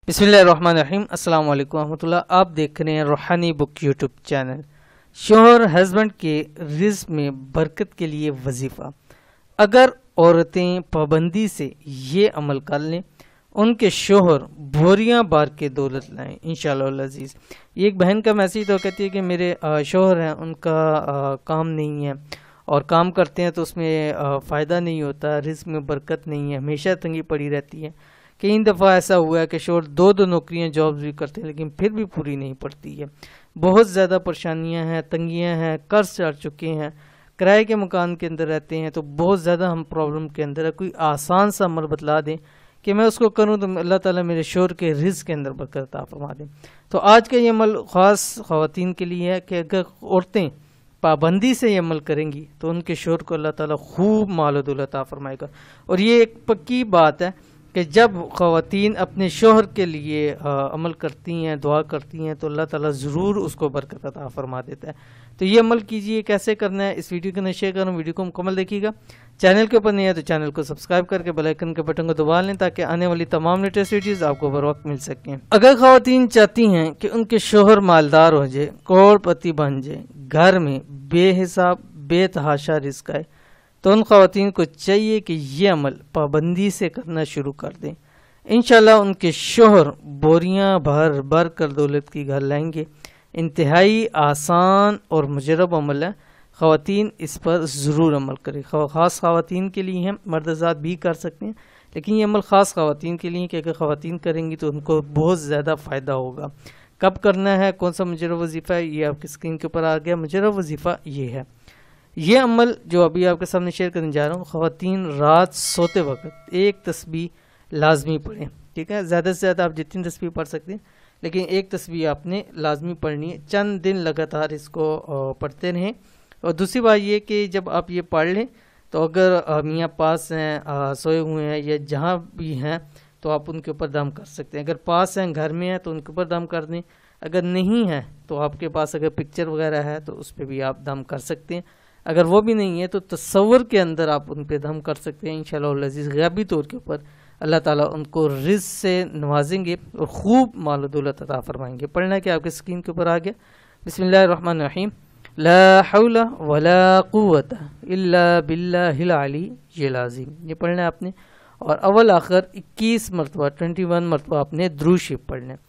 बिस्मिल्लाहिर्रहमानिर्रहीम। अस्सलाम वालेकुम रहमतुल्लाह। आप देख रहे हैं रूहानी बुक यूट्यूब चैनल। शोहर हस्बैंड के रिज़्क में बरकत के लिए वजीफ़ा। अगर औरतें पाबंदी से ये अमल कर लें, उनके शोहर बोरियां बार के दौलत लाएं इंशाअल्लाह अज़ीज़। ये एक बहन का मैसेज तो कहती है कि मेरे शोहर हैं, उनका काम नहीं है और काम करते हैं तो उसमें फ़ायदा नहीं होता, रिज़्क में बरकत नहीं है, हमेशा तंगी पड़ी रहती है। कई दफ़ा ऐसा हुआ है कि शोहर दो नौकरियां जॉब्स भी करते हैं लेकिन फिर भी पूरी नहीं पड़ती है। बहुत ज़्यादा परेशानियां हैं, तंगियां हैं, कर्ज चढ़ चुके हैं, किराए के मकान के अंदर रहते हैं, तो बहुत ज़्यादा हम प्रॉब्लम के अंदर है। कोई आसान सा अमल बतला दें कि मैं उसको करूं तो अल्लाह ताला मेरे शोहर के रिज़्क के अंदर बरकत अता फरमा दें। तो आज का ये अमल ख़ास ख़वातीन के लिए है कि अगर औरतें पाबंदी से ये अमल करेंगी तो उनके शोहर को अल्लाह ताला खूब माल दौलत अता फरमाएगा। और ये एक पक्की बात है कि जब ख़वातीन अपने शोहर के लिए अमल करती हैं, दुआ करती हैं, तो अल्लाह ताला ज़रूर उसको बरकत अता फरमा देता है। तो ये अमल कीजिए। कैसे करना है इस वीडियो को न शेयर करूँ, वीडियो को मुकम्मल देखिएगा। चैनल के ऊपर नहीं है तो चैनल को सब्सक्राइब करके बेल आइकन के बटन को दबा लें ताकि आने वाली तमाम लेटेस्ट वीडियोज़ आपको बर वक्त मिल सकें। अगर ख़वातीन चाहती हैं कि उनके शोहर मालदार हो जाए, करोड़पति बन जाए, घर में बेहिसाब बेतहाशा रिज़्क आए, तो उन ख़वातीन को चाहिए कि ये अमल पाबंदी से करना शुरू कर दें। इंशाल्लाह उनके शोहर बोरियां भर भर कर दौलत की घर लाएंगे। इंतहाई आसान और मुजरब अमल है, ख़वातीन इस पर ज़रूर अमल करें। ख़ास ख़वातीन के लिए हैं, मर्दाज़ात भी कर सकते हैं, लेकिन ये अमल ख़ास ख़वातीन के लिए कि अगर ख़वातीन करेंगी तो उनको बहुत ज़्यादा फ़ायदा होगा। कब करना है, कौन सा मुजरब वजीफ़ा है, ये आपकी स्क्रीन के ऊपर आ गया। मुजरब वजीफ़ा ये है, ये अमल जो अभी आपके सामने शेयर करने जा रहा हूँ, ख़वातीन रात सोते वक्त एक तस्बीह लाजमी पढ़ें। ठीक है, ज़्यादा से ज़्यादा आप जितनी तस्बीह पढ़ सकते हैं, लेकिन एक तस्बीह आपने लाजमी पढ़नी है। चंद दिन लगातार इसको पढ़ते रहें। और दूसरी बात ये कि जब आप ये पढ़ लें तो अगर मियाँ पास हैं, सोए हुए हैं या जहाँ भी हैं, तो आप उनके ऊपर दम कर सकते हैं। अगर पास हैं, घर में हैं, तो उनके ऊपर दम कर दें। अगर नहीं है तो आपके पास अगर पिक्चर वगैरह है तो उस पर भी आप दम कर सकते हैं। अगर वो भी नहीं है तो तसव्वुर के अंदर आप उन पे दम कर सकते हैं। इंशाअल्लाह अज़ीज़ ग़ैबी तौर के ऊपर अल्लाह ताला उनको रिज़्क से नवाजेंगे और खूब माल दौलत अता फरमाएंगे। पढ़ना कि आपके स्क्रीन के ऊपर आ गया। बिस्मिल्लाहिर्रहमानिर्रहीम। ला हौला वला कुव्वता इल्ला बिल्लाहिल अलीय्यिल अज़ीम। ये पढ़ना है आपने और अव्वल आखिर 21 मरतबा 21 मरतबा आपने दुरूद शरीफ पढ़ना है।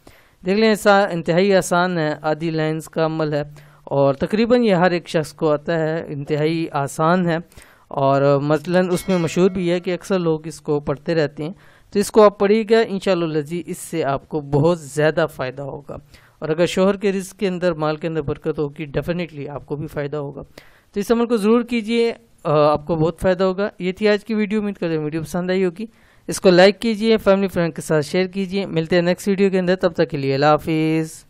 देख लें, इंतहाई आसान है, आधी लाइन्स का अमल है और तकरीबन ये हर एक शख्स को आता है। इंतहाई आसान है और मसलन उसमें मशहूर भी है कि अक्सर लोग इसको पढ़ते रहते हैं। तो इसको आप पढ़िएगा, इंशाअल्लाह लज़ीज़ इससे आपको बहुत ज़्यादा फ़ायदा होगा। और अगर शोहर के रिज़्क के अंदर, माल के अंदर बरकत होगी, डेफिनेटली आपको भी फ़ायदा होगा। तो इस अमल को ज़रूर कीजिए, आपको बहुत फ़ायदा होगा। ये थी आज की वीडियो। उम्मीद करते हैं वीडियो पसंद आई होगी। इसको लाइक कीजिए, फैमिली फ्रेंड के साथ शेयर कीजिए। मिलते हैं नेक्स्ट वीडियो के अंदर, तब तक के लिए अल्लाह हाफिज़।